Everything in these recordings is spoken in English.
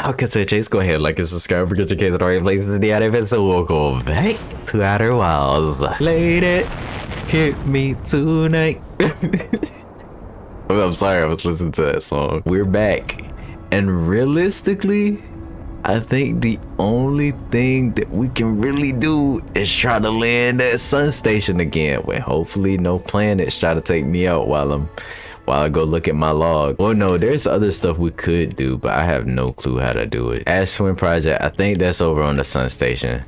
I'll consider Chase. Go ahead, like and subscribe for get your case at already places in the event. So welcome back to Outer Wilds. Lady, hit me tonight. I'm sorry, I was listening to that song. We're back, and realistically, I think the only thing that we can really do is try to land at Sun Station again, where hopefully no planets try to take me out while I go look at my log. Well, no, there's other stuff we could do, but I have no clue how to do it. Ash Swim Project, I think that's over on the Sun Station.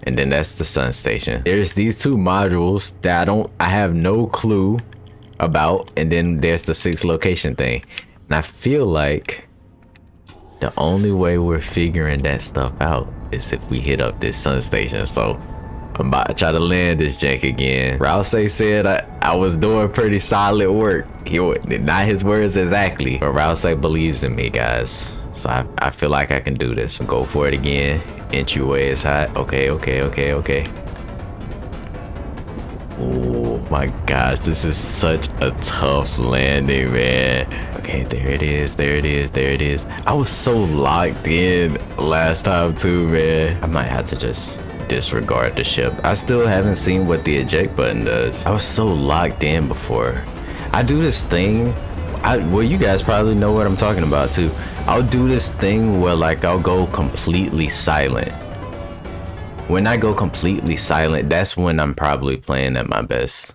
And then that's the Sun Station. There's these two modules that I have no clue about. And then there's the 6 location thing. And I feel like the only way we're figuring that stuff out is if we hit up this Sun Station. So I'm about to try to land this jank again. Rouse said I was doing pretty solid work. Not his words exactly, but Rouse believes in me, guys. So I feel like I can do this. Go for it again. Entryway is hot. Okay. Oh my gosh, this is such a tough landing, man. Okay, there it is. I was so locked in last time too, man. I might have to just disregard the ship. I still haven't seen what the eject button does. I was so locked in before. I do this thing. Well, you guys probably know what I'm talking about too. I'll do this thing where like I'll go completely silent. When I go completely silent, that's when I'm probably playing at my best.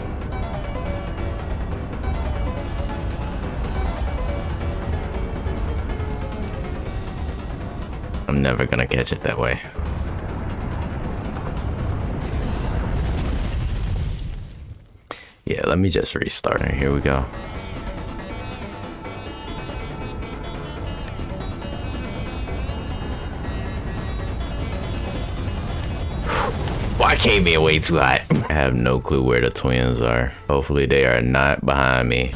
I'm never gonna catch it that way. Yeah, let me just restart it. Here we go. I came in way too hot. I have no clue where the twins are. Hopefully they are not behind me.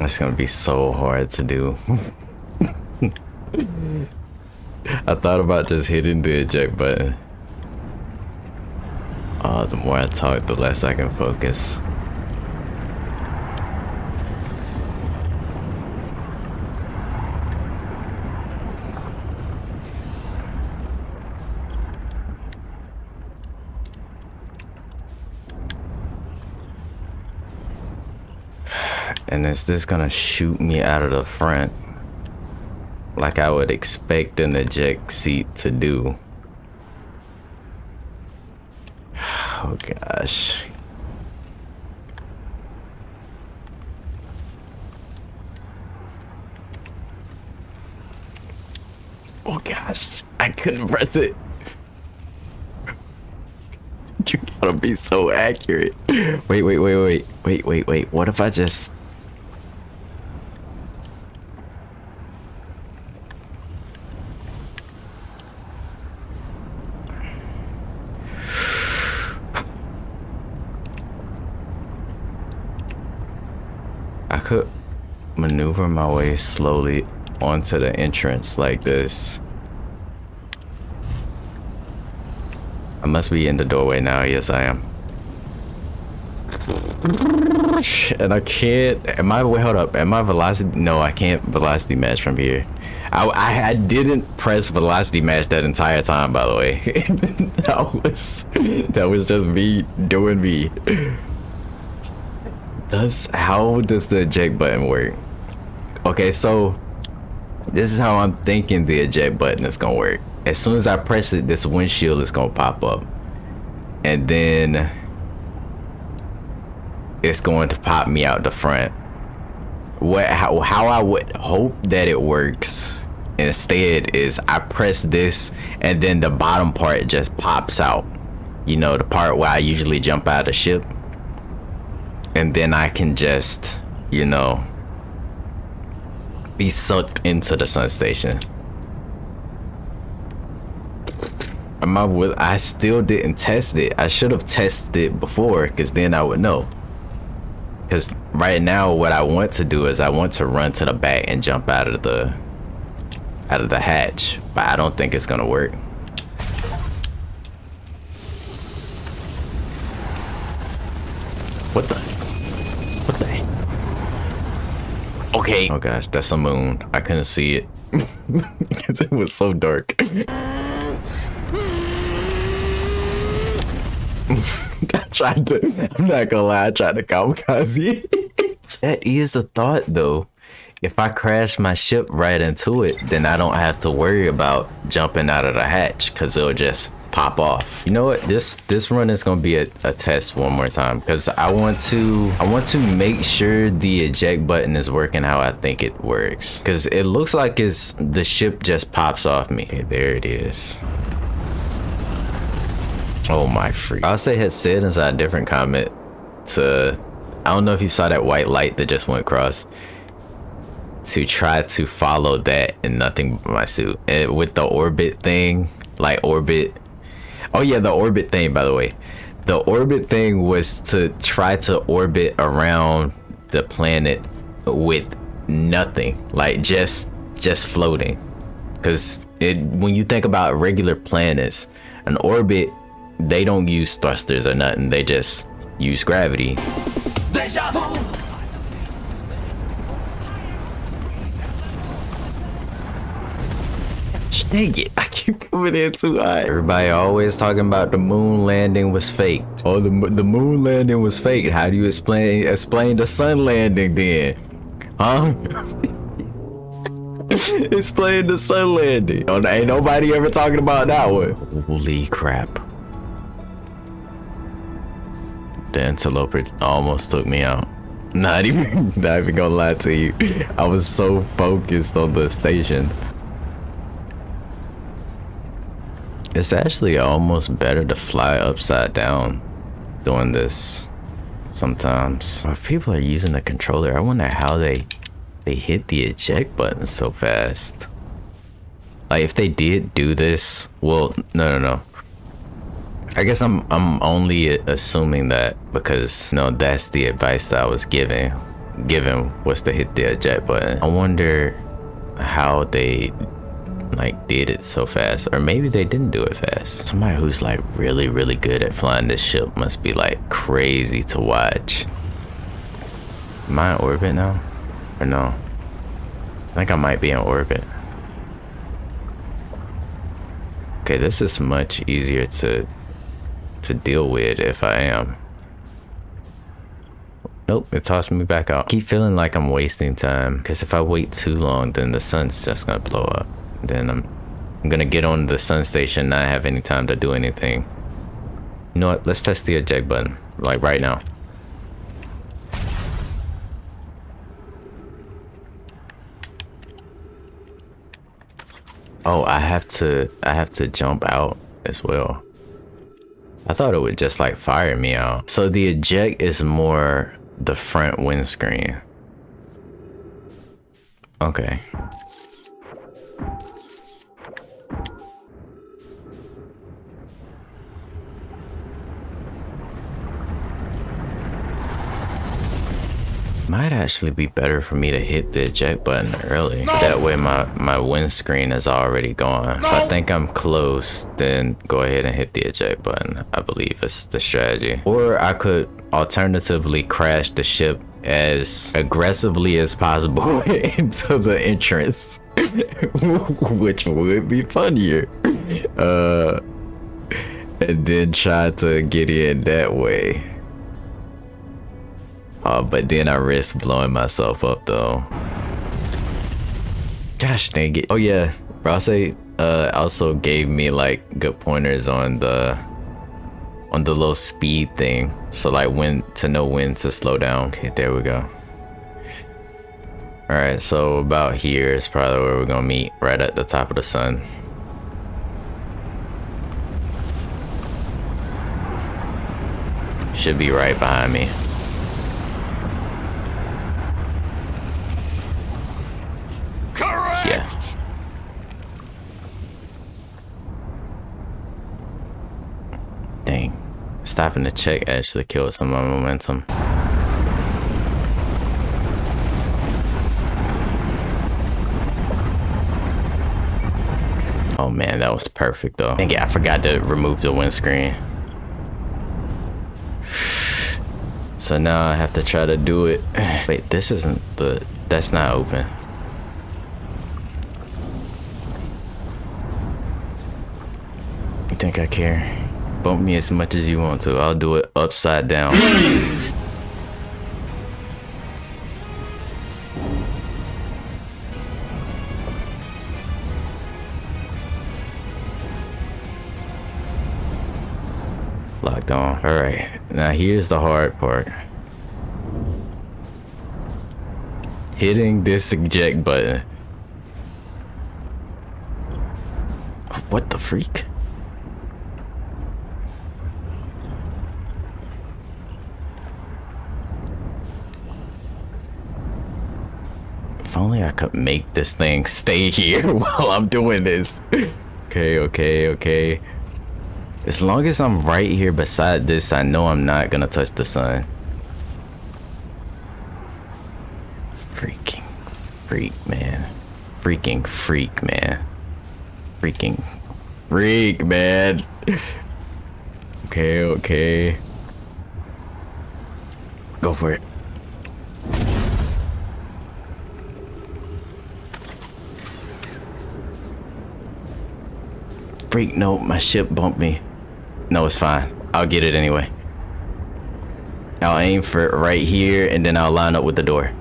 It's gonna be so hard to do. I thought about just hitting the eject button. The more I talk, the less I can focus. And is this gonna shoot me out of the front like I would expect an eject seat to do? Oh gosh. Oh gosh, I couldn't press it. You gotta be so accurate. Wait. What if I just... I could maneuver my way slowly onto the entrance like this. I must be in the doorway now. Yes, I am. And I can't. Am I? Wait, hold up. Am I velocity? No, I can't velocity match from here. I didn't press velocity match that entire time, by the way. that was just me doing me. How does the eject button work? Okay, so this is how I'm thinking the eject button is gonna work. As soon as I press it, this windshield is gonna pop up, and then it's going to pop me out the front. How I would hope that it works instead is I press this and then the bottom part just pops out, you know, the part where I usually jump out of the ship, and then I can just, you know, be sucked into the sun station. I still didn't test it. I should have tested it before, because then I would know. Because right now what I want to do is I want to run to the back and jump out of the hatch, but I don't think it's gonna work. What the okay, oh gosh, that's a moon. I couldn't see it because it was so dark. I'm not gonna lie, I tried to kamikaze it. That is a thought though. If I crash my ship right into it, then I don't have to worry about jumping out of the hatch, because it'll just pop off. You know what? This run is gonna be a test one more time, because I want to make sure the eject button is working how I think it works. Because it looks like the ship just pops off me. Okay, there it is. Oh my freak. I also had said inside a different comment to, I don't know if you saw that white light that just went across, to try to follow that and nothing but my suit. And with the orbit thing, like orbit. Oh yeah, the orbit thing, by the way. The orbit thing was to try to orbit around the planet with nothing, like just floating. Because when you think about regular planets, an orbit, they don't use thrusters or nothing. They just use gravity. Deja vu. Dang it, I keep coming in too high. Everybody always talking about the moon landing was fake. Oh, the moon landing was fake. How do you explain the sun landing then? Huh? Explain the sun landing. Oh, ain't nobody ever talking about that one. Holy crap. The interloper almost took me out. Not even gonna lie to you. I was so focused on the station. It's actually almost better to fly upside down doing this sometimes. If people are using the controller, I wonder how they hit the eject button so fast. Like if they did do this, well, no. I guess I'm only assuming that because that's the advice that I was given was to hit the eject button. I wonder how they did it so fast, or maybe they didn't do it fast. Somebody who's like really good at flying this ship must be like crazy to watch. Am I in orbit now? Or no? I think I might be in orbit. Okay, this is much easier to deal with if I am. Nope, it tossed me back out. I keep feeling like I'm wasting time, because if I wait too long, then the sun's just gonna blow up. Then I'm gonna get on the sun station, not have any time to do anything. You know what? Let's test the eject button, like right now. Oh, I have to jump out as well. I thought it would just like fire me out. So the eject is more the front windscreen. Okay. Might actually be better for me to hit the eject button early. No. That way my windscreen is already gone. No. If I think I'm close, then go ahead and hit the eject button. I believe it's the strategy. Or I could alternatively crash the ship as aggressively as possible into the entrance. which would be funnier. And then try to get in that way. But then I risk blowing myself up though. Gosh dang it. Oh yeah, Ross also gave me like good pointers on the little speed thing. So like when to know when to slow down. Okay, there we go. All right, so about here is probably where we're gonna meet, right at the top of the sun. Should be right behind me. Correct. Yeah. Dang. Stopping to check actually killed some of my momentum. Oh man, that was perfect though. Dang it, I forgot to remove the windscreen. So now I have to try to do it. Wait, this isn't that's not open. You think I care? Bump me as much as you want to. I'll do it upside down. Locked on. All right, now here's the hard part. Hitting this eject button. What the freak? If only I could make this thing stay here while I'm doing this. Okay. As long as I'm right here beside this, I know I'm not gonna touch the sun. Freaking freak, man. Freaking freak, man. Freaking freak, man. Okay. Go for it. Freak, no, my ship bumped me. No, it's fine. I'll get it anyway. I'll aim for it right here and then I'll line up with the door.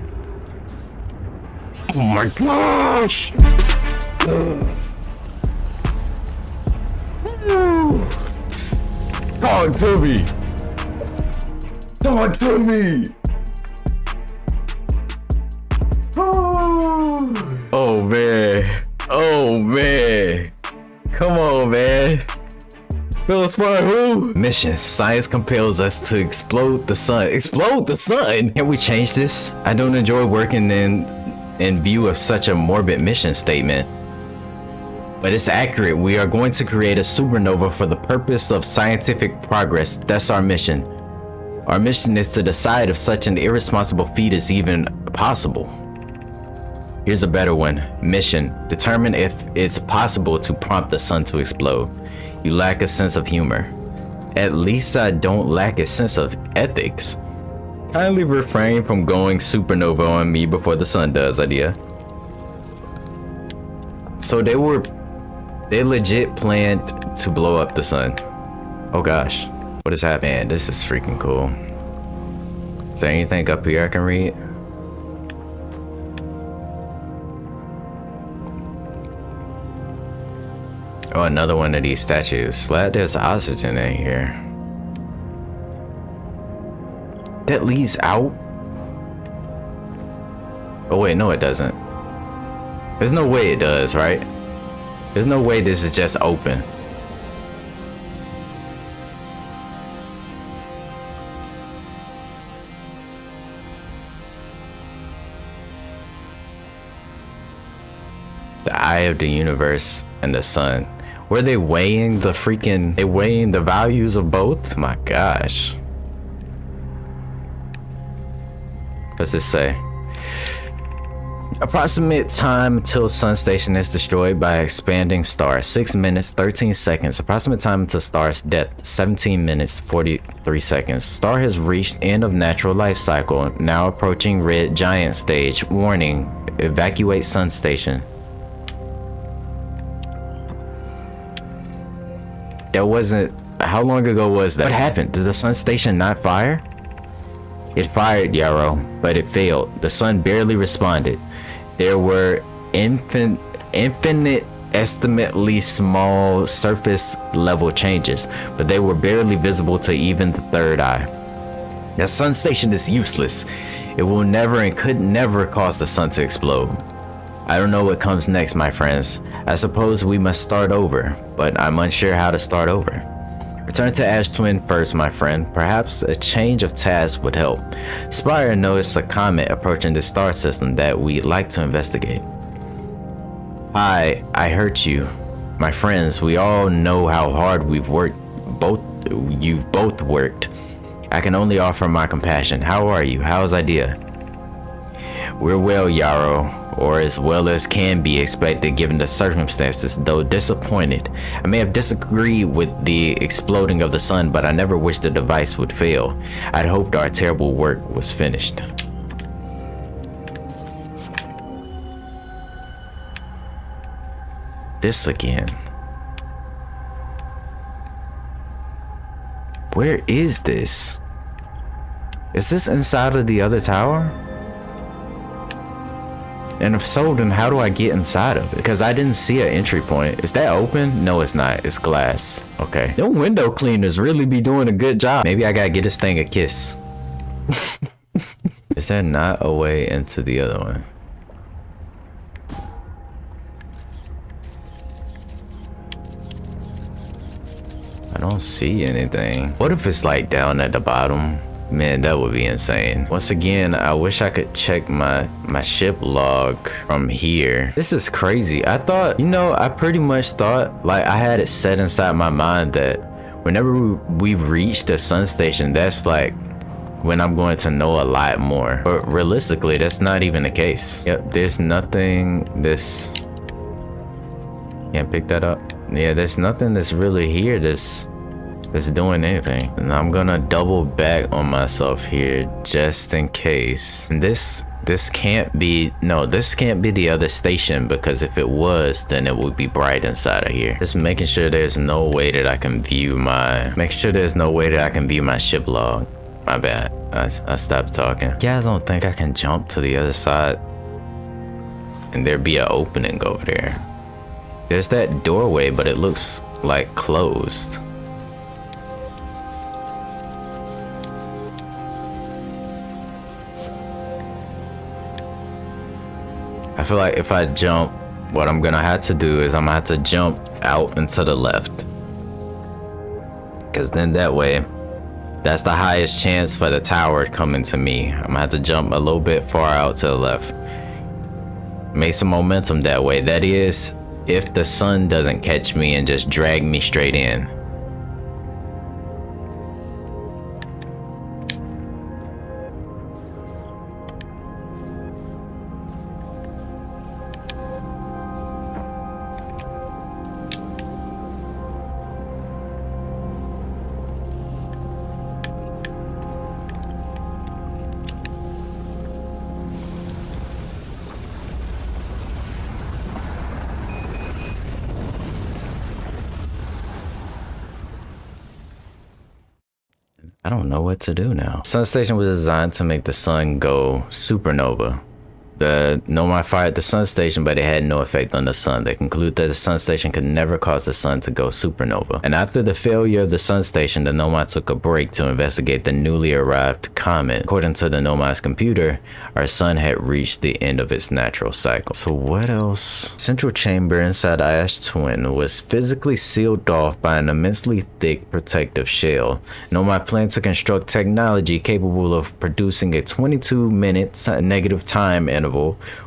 Oh my gosh! Talk to me! Talk to me! Oh man! Oh man! Come on, man! Philosopher who? Mission. Science compels us to explode the sun. Explode the sun? Can we change this? I don't enjoy working in view of such a morbid mission statement. But it's accurate. We are going to create a supernova for the purpose of scientific progress. That's our mission. Our mission is to decide if such an irresponsible feat is even possible. Here's a better one. Mission. Determine if it's possible to prompt the sun to explode. You lack a sense of humor. At least I don't lack a sense of ethics. Kindly refrain from going supernova on me before the sun does, idea. So they legit planned to blow up the sun. Oh gosh, what is happening? Man, this is freaking cool. Is there anything up here I can read? Oh, another one of these statues. Glad there's oxygen in here. That leads out? Oh wait, no it doesn't. There's no way it does, right? There's no way this is just open. The eye of the universe and the sun. Were they weighing the values of both? My gosh. What's this say? Approximate time till sun station is destroyed by expanding star. 6 minutes, 13 seconds. Approximate time to star's death. 17 minutes, 43 seconds. Star has reached end of natural life cycle. Now approaching red giant stage. Warning, evacuate sun station. There wasn't. How long ago was that? What happened? Did the sun station not fire? It fired, Yarrow, but it failed. The sun barely responded. There were infinite estimately small surface level changes, but they were barely visible to even the third eye. The sun station is useless. It will never and could never cause the sun to explode. I don't know what comes next, my friends. I suppose we must start over, but I'm unsure how to start over. Return to Ash Twin first, my friend. Perhaps a change of task would help. Spire noticed a comet approaching the star system that we'd like to investigate. I hurt you. My friends, we all know how hard we've worked. You've both worked. I can only offer my compassion. How are you? How's Idea? We're well, Yarrow, or as well as can be expected given the circumstances, though disappointed. I may have disagreed with the exploding of the sun, but I never wished the device would fail. I'd hoped our terrible work was finished. This again. Where is this? Is this inside of the other tower? And if so, then how do I get inside of it? Because I didn't see an entry point. Is that open? No, it's not. It's glass. Okay. Them window cleaners really be doing a good job. Maybe I gotta get this thing a kiss. Is there not a way into the other one? I don't see anything. What if it's like down at the bottom? Man, that would be insane. Once again, I wish I could check my ship log from here. This is crazy. I thought, I pretty much thought, like, I had it set inside my mind that whenever we reach the sun station, that's like when I'm going to know a lot more. But realistically, that's not even the case. Yep, there's nothing. Can't pick that up. Yeah, there's nothing that's really here that's doing anything. And I'm gonna double back on myself here just in case. And this can't be the other station, because if it was, then it would be bright inside of here. Just making sure there's no way that I can view my ship log. My bad. I stopped talking. You guys don't think I can jump to the other side and there be an opening over there? There's that doorway, but it looks like closed. I feel like if I jump, what I'm gonna have to do is I'm gonna have to jump out and to the left. Because then that way, that's the highest chance for the tower coming to me. I'm gonna have to jump a little bit far out to the left. Make some momentum that way. That is, if the sun doesn't catch me and just drag me straight in. I don't know what to do now. Sun station was designed to make the sun go supernova. The Nomai fired the sun station, but it had no effect on the sun. They conclude that the sun station could never cause the sun to go supernova. And after the failure of the sun station, the Nomai took a break to investigate the newly arrived comet. According to the Nomai's computer, our sun had reached the end of its natural cycle. So what else? Central chamber inside Ash Twin was physically sealed off by an immensely thick protective shell. Nomai planned to construct technology capable of producing a 22-minute negative time interval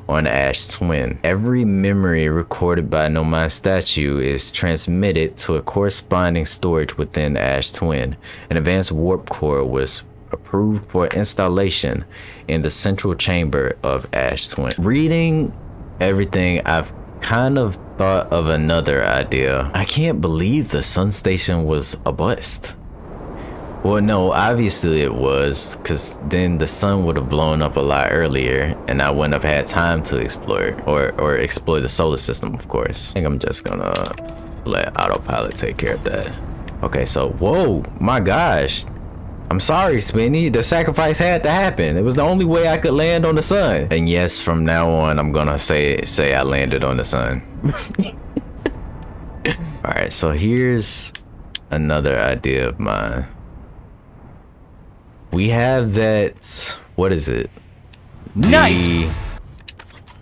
on Ash Twin. Every memory recorded by Nomai's statue is transmitted to a corresponding storage within Ash Twin. An advanced warp core was approved for installation in the central chamber of Ash Twin. Reading everything, I've kind of thought of another idea. I can't believe the sun station was a bust. Well, no, obviously it was, because then the sun would have blown up a lot earlier and I wouldn't have had time to explore it, or explore the solar system, of course. I think I'm just gonna let autopilot take care of that. Okay, so whoa, my gosh. I'm sorry, Spinny. The sacrifice had to happen. It was the only way I could land on the sun. And yes, from now on, I'm gonna say I landed on the sun. All right, so here's another idea of mine. We have that. What is it? Nice.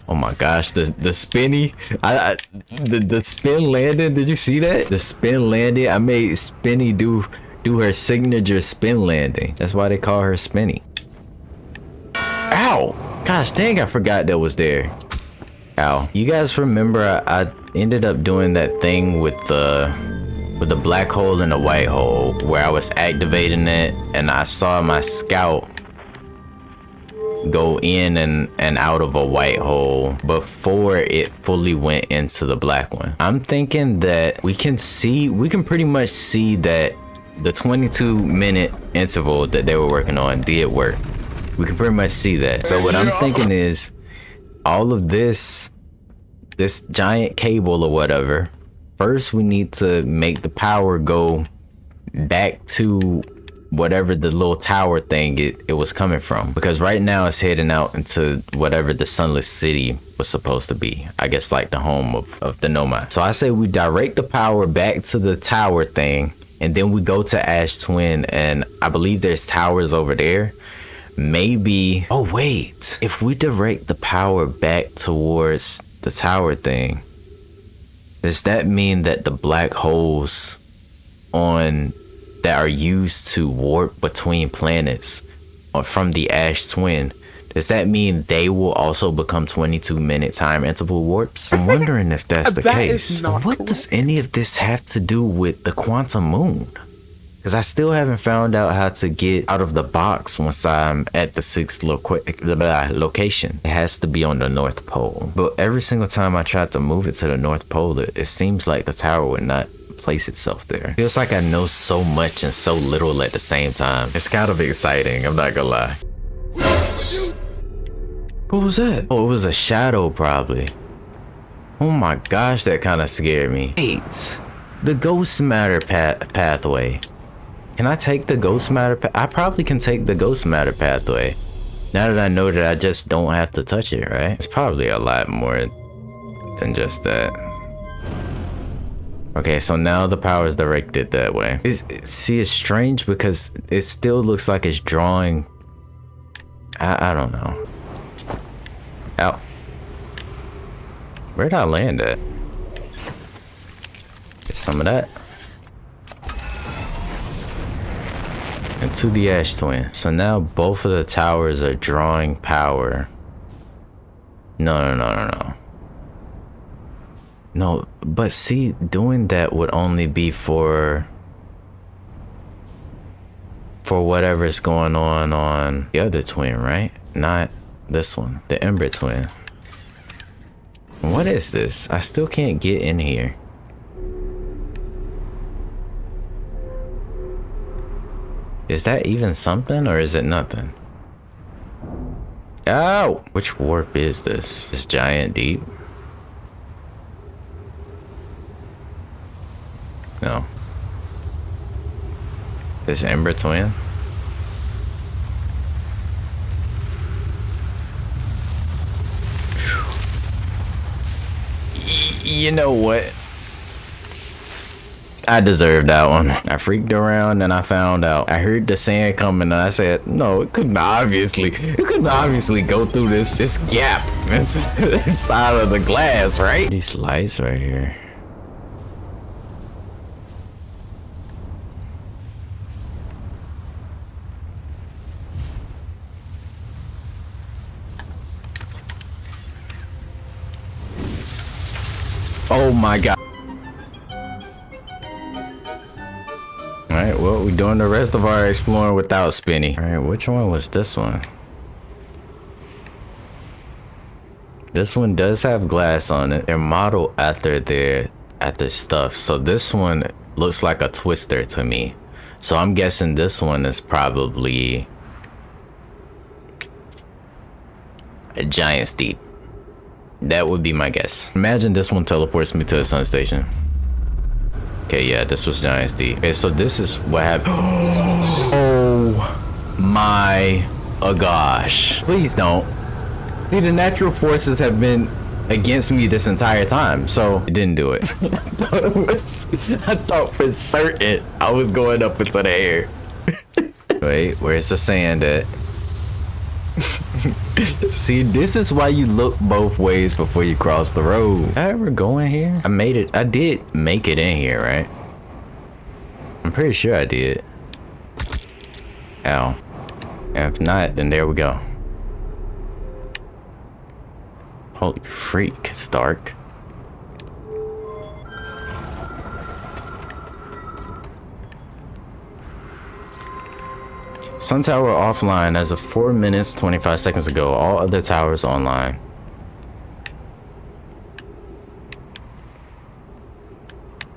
Oh my gosh, the spinny. The spin landing. Did you see that? The spin landing. I made Spinny do her signature spin landing. That's why they call her Spinny. Ow! Gosh dang, I forgot that was there. Ow. You guys remember I ended up doing that thing with the black hole and the white hole where I was activating it and I saw my scout go in and out of a white hole before it fully went into the black one. I'm thinking that we can pretty much see that the 22-minute interval that they were working on did work. We can pretty much see that. So what I'm thinking is all of this giant cable or whatever, first we need to make the power go back to whatever the little tower thing it was coming from, because right now it's heading out into whatever the sunless city was supposed to be. I guess like the home of the Nomad. So I say we direct the power back to the tower thing, and then we go to Ash Twin, and I believe there's towers over there. Maybe, oh wait, if we direct the power back towards the tower thing, does that mean that the black holes that are used to warp between planets from the Ash Twin, does that mean they will also become 22-minute time interval warps? I'm wondering if that's the case. What does any of this have to do with the quantum moon? Because I still haven't found out how to get out of the box once I'm at the 6th location. It has to be on the North Pole. But every single time I tried to move it to the North Pole, it seems like the tower would not place itself there. Feels like I know so much and so little at the same time. It's kind of exciting, I'm not gonna lie. What was that? Oh, it was a shadow probably. Oh my gosh, that kind of scared me. Wait, the ghost matter pathway. Can I take the ghost matter? I probably can take the ghost matter pathway. Now that I know that I just don't have to touch it, right? It's probably a lot more than just that. Okay, so now the power is directed that way. See, it's strange because it still looks like it's drawing. I don't know. Ow. Where'd I land at? Get some of that. And to the Ash Twin. So now both of the towers are drawing power. No. No, but see, doing that would only be for whatever's going on the other twin, right? Not this one, the Ember Twin. What is this? I still can't get in here. Is that even something or is it nothing? Ow! Which warp is this? This giant deep? No. This Ember Twin? You know what? I deserved that one. I freaked around and I found out. I heard the sand coming and I said, no, it couldn't obviously go through this gap inside of the glass, right? These lights right here. Oh my god. Alright, well, we're doing the rest of our exploring without Spinny. Alright, which one was this one? This one does have glass on it. They're modeled after their stuff. So this one looks like a twister to me. So I'm guessing this one is probably a giant steep. That would be my guess. Imagine this one teleports me to the sun station. Okay, yeah, this was Giants D. Okay, so this is what happened. Oh my gosh. Please don't. See, the natural forces have been against me this entire time, so it didn't do it. I thought for certain I was going up into the air. Wait, where's the sand at? See, this is why you look both ways before you cross the road. Did I ever go in here? I made it. I did make it in here, right? I'm pretty sure I did. Ow. And if not, then there we go. Holy freak, it's dark. Sun tower offline as of 4 minutes 25 seconds ago. All other towers online.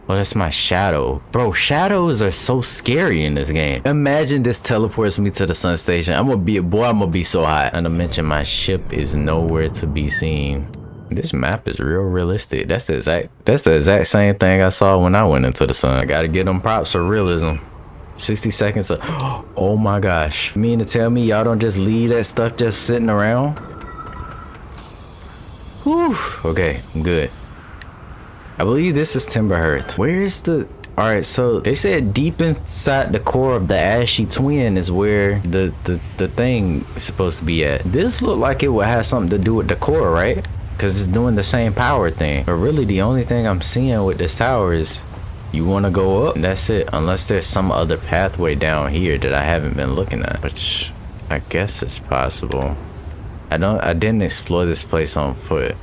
Well, that's my shadow. Bro, shadows are so scary in this game. Imagine this teleports me to the sun station. I'm gonna be so hot. And to mention, my ship is nowhere to be seen. This map is real realistic. That's the exact same thing I saw when I went into the sun. I gotta get them props for realism. 60 seconds of, oh my gosh. You mean to tell me y'all don't just leave that stuff just sitting around? Whew. Okay, I'm good. I believe this is Timber Hearth. Where's the... Alright, so they said deep inside the core of the Ashy Twin is where the thing is supposed to be at. This looked like it would have something to do with the core, right? Because it's doing the same power thing. But really, the only thing I'm seeing with this tower is you want to go up, and that's it. Unless there's some other pathway down here that I haven't been looking at, which I guess is possible. I didn't explore this place on foot.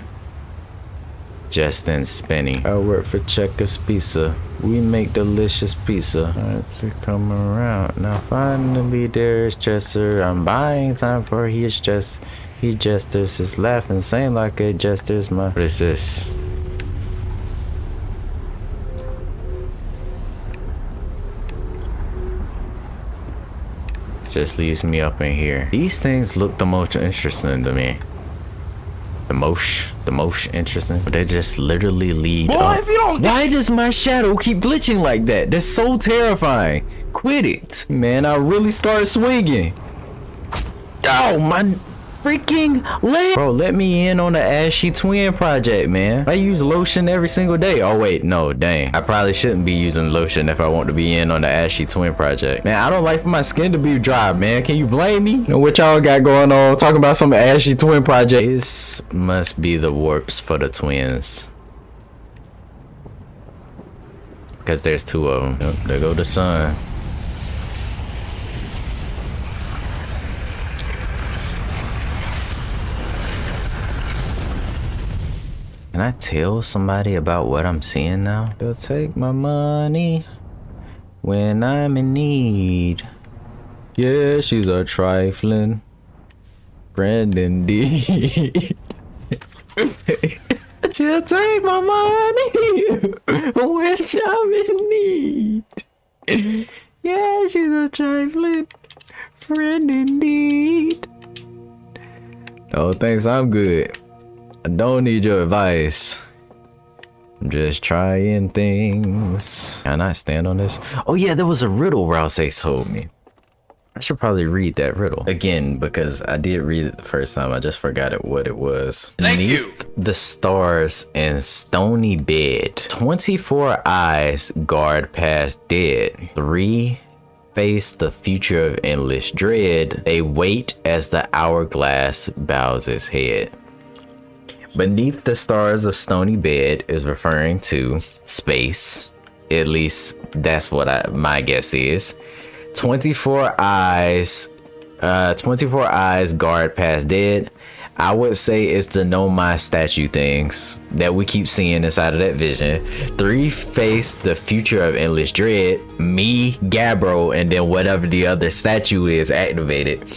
Just in spinning. I work for Checkers Pizza. We make delicious pizza. To come around. Now finally there's Chester. I'm buying time for he jesters is laughing, saying like a jester's my. What is this? Just leaves me up in here. These things look the most interesting to me. The most interesting. But they just literally lead up. If you don't... Why does my shadow keep glitching like that? That's so terrifying. Quit it. Man, I really started swinging. Oh, my freaking leg. Bro, let me in on the Ashy Twin project, man. I use lotion every single day. Oh, wait, no, dang. I probably shouldn't be using lotion if I want to be in on the Ashy Twin project. Man, I don't like for my skin to be dry, man. Can you blame me? You know what y'all got going on? Talking about some Ashy Twin project. This must be the warps for the twins. Because there's two of them. Yep, there go the sun. Can I tell somebody about what I'm seeing now? They'll take my money when I'm in need. Yeah, she's a trifling friend indeed. She'll take my money when I'm in need. Yeah, she's a trifling friend indeed. Oh, thanks, I'm good. I don't need your advice. I'm just trying things. Can I stand on this? Oh yeah, there was a riddle Rouse told me. I should probably read that riddle again because I did read it the first time. I just forgot what it was. Thank you. Beneath the stars and stony bed, 24 eyes guard past dead. 3 face the future of endless dread. They wait as the hourglass bows its head. Beneath the stars of stony bed is referring to space. At least that's what my guess is. 24 eyes guard past dead. I would say it's the know my statue things that we keep seeing inside of that vision. 3 face the future of endless dread. Me, Gabbro, and then whatever the other statue is activated.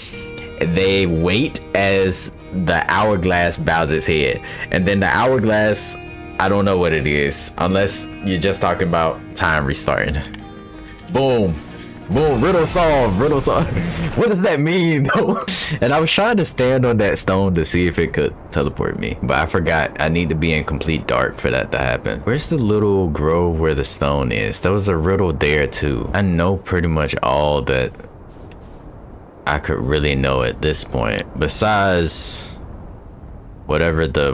They wait as the hourglass bows its head, and then the hourglass, I don't know what it is unless you're just talking about time restarting. Boom, Boom, riddle solved, riddle solved. What does that mean though? And I was trying to stand on that stone to see if it could teleport me, but I forgot I need to be in complete dark for that to happen. Where's the little grove where the stone is? There was a riddle there too. I know pretty much all that I could really know at this point, besides whatever the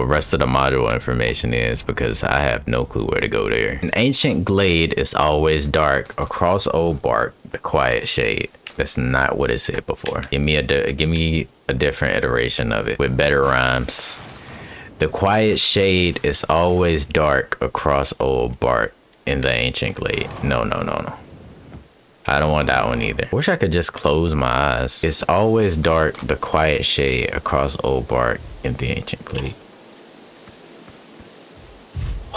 rest of the module information is, because I have no clue where to go there. An ancient glade is always dark across old bark, the quiet shade. That's not what it said before. Give me a different iteration of it with better rhymes. The quiet shade is always dark across old bark in the ancient glade. No. I don't want that one either. Wish I could just close my eyes. It's always dark, the quiet shade across old bark in the ancient glade.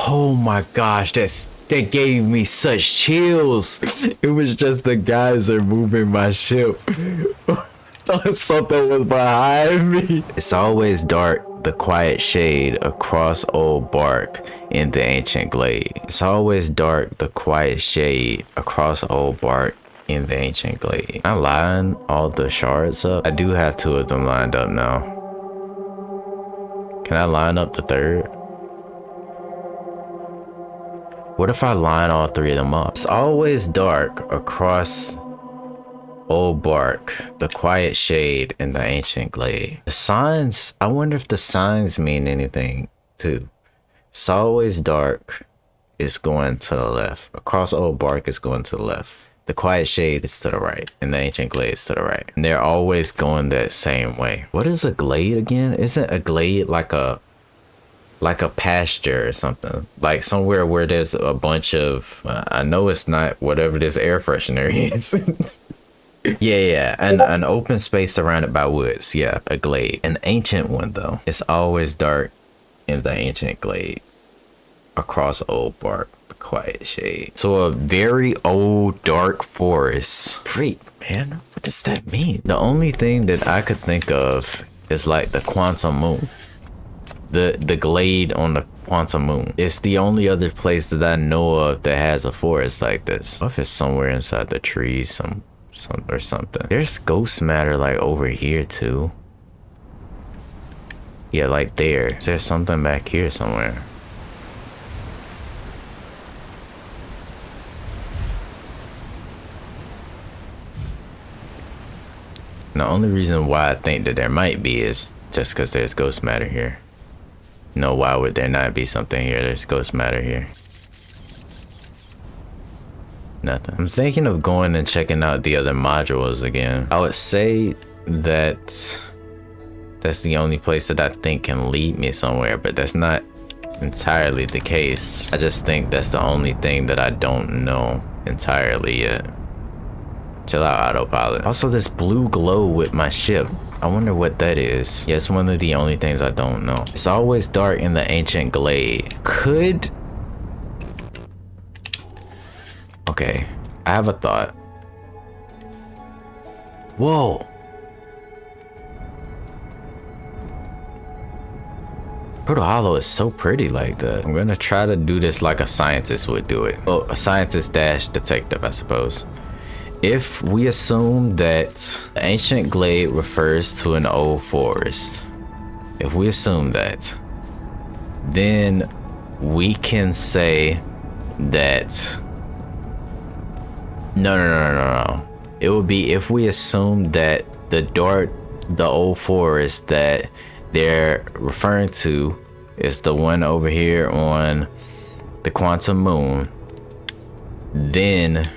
Oh my gosh, that gave me such chills. It was just the geyser moving my ship. I thought something was behind me. It's always dark, the quiet shade across old bark in the ancient glade. It's always dark, the quiet shade across old bark in the ancient glade. Can I line all the shards up? I do have 2 of them lined up now. Can I line up the 3rd? What if I line all 3 of them up? It's always dark across old bark, the quiet shade in the ancient glade. The signs, I wonder if the signs mean anything too. It's always dark is going to the left. Across old bark is going to the left. The quiet shade is to the right, and the ancient glade is to the right. And they're always going that same way. What is a glade again? Isn't a glade like a pasture or something? Like somewhere where there's a bunch of, I know it's not whatever this air freshener is. Yeah, an open space surrounded by woods. Yeah, a glade. An ancient one though. It's always dark in the ancient glade across old bark. Quiet shade. So a very old dark forest. Great, man. What does that mean? The only thing that I could think of is like the quantum moon. The glade on the quantum moon. It's the only other place that I know of that has a forest like this. What if it's somewhere inside the trees, some or something? There's ghost matter like over here too. Yeah, like there. Is there something back here somewhere? The only reason why I think that there might be is just because there's ghost matter here. No, why would there not be something here? There's ghost matter here. Nothing. I'm thinking of going and checking out the other modules again. I would say that that's the only place that I think can lead me somewhere, but that's not entirely the case. I just think that's the only thing that I don't know entirely yet. Chill out, autopilot. Also, this blue glow with my ship. I wonder what that is. Yeah, it's one of the only things I don't know. It's always dark in the ancient glade. Could... Okay, I have a thought. Whoa. Proto Hollow is so pretty like that. I'm gonna try to do this like a scientist would do it. Oh, a scientist dash detective, I suppose. If we assume that the ancient glade refers to an old forest, if we assume that, then we can say that no. It would be if we assume that the old forest that they're referring to is the one over here on the quantum moon, then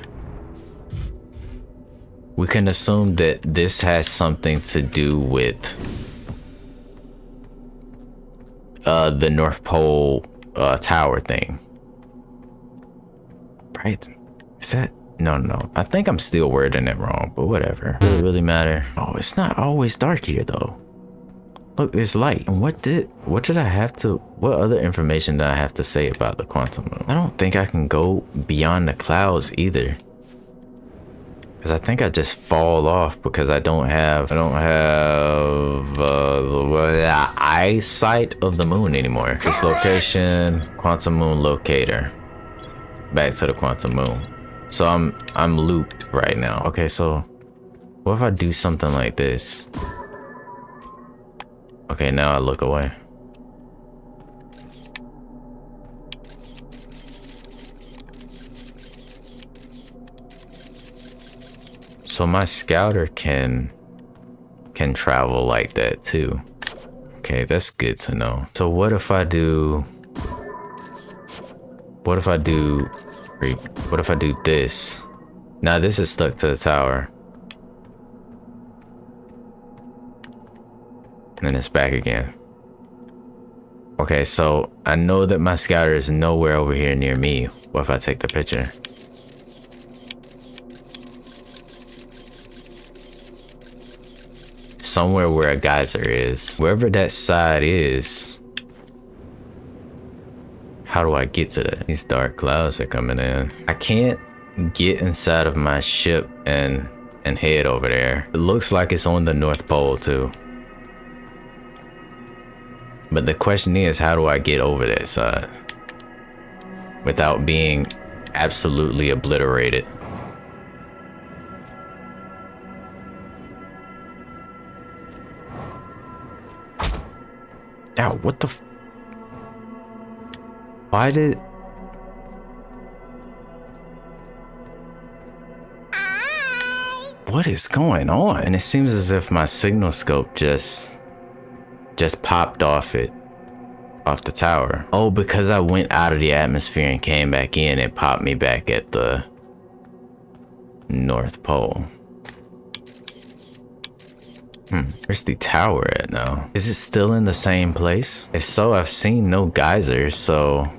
we can assume that this has something to do with the North Pole tower thing, right? Is that no? I think I'm still wording it wrong, but whatever. Does it really matter? Oh, it's not always dark here though. Look, there's light. And what other information did I have to say about the quantum moon? I don't think I can go beyond the clouds either. Because I think I just fall off because I don't have the eyesight of the moon anymore. This location, quantum moon locator. Back to the quantum moon. So I'm looped right now. Okay, so what if I do something like this? Okay, now I look away. So my scouter can travel like that too. Okay, that's good to know. So what if I do this? Now this is stuck to the tower. And it's back again. Okay, so I know that my scouter is nowhere over here near me. What if I take the picture? Somewhere where a geyser is. Wherever that side is. How do I get to that? These dark clouds are coming in. I can't get inside of my ship and head over there. It looks like it's on the North Pole too. But the question is, how do I get over that side without being absolutely obliterated? Ow, what the f— why did— what is going on? And it seems as if my signal scope just popped off the tower. Oh, because I went out of the atmosphere and came back in, it popped me back at the North Pole. Where's the tower at now? Is it still in the same place? If so, I've seen no geysers, so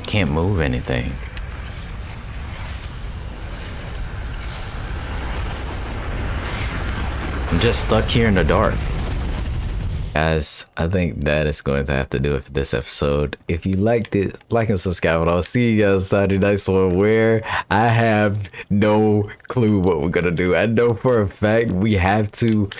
can't move anything. I'm just stuck here in the dark. Guys, I think that is going to have to do it for this episode. If you liked it, like and subscribe, and I'll see you guys on the next one, where I have no clue what we're gonna do. I know for a fact we have to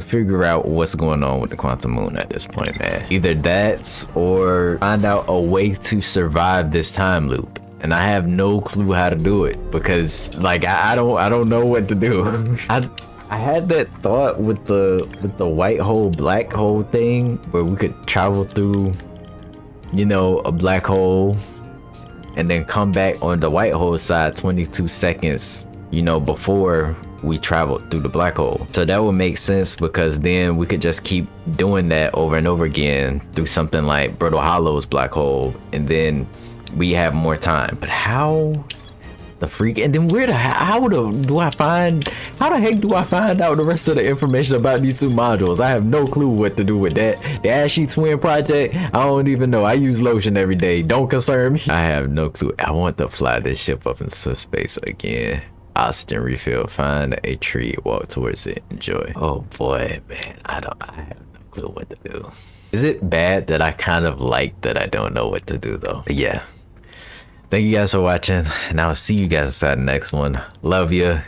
figure out what's going on with the quantum moon at this point, man. Either that or find out a way to survive this time loop. And I have no clue how to do it, because like I don't know what to do. I had that thought with the white hole black hole thing, where we could travel through, you know, a black hole and then come back on the white hole side 22 seconds, you know, before we traveled through the black hole. So that would make sense, because then we could just keep doing that over and over again through something like Brittle Hollow's black hole, and then we have more time. But how the freak? And then how the heck do I find out the rest of the information about these two modules? I have no clue what to do with that. The Ashy Twin project, I don't even know. I use lotion every day. Don't concern me. I have no clue. I want to fly this ship up into space again. Oxygen refill, find a tree, walk towards it, enjoy. Oh boy, man, I have no clue what to do. Is it bad that I kind of like that I don't know what to do though? But yeah, thank you guys for watching, and I'll see you guys inside the next one. Love you.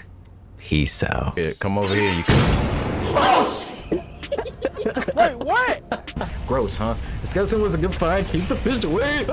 Peace out. Here, come over here. You can. Oh, wait, what? Gross, huh? The skeleton was a good find. Keeps the fish away.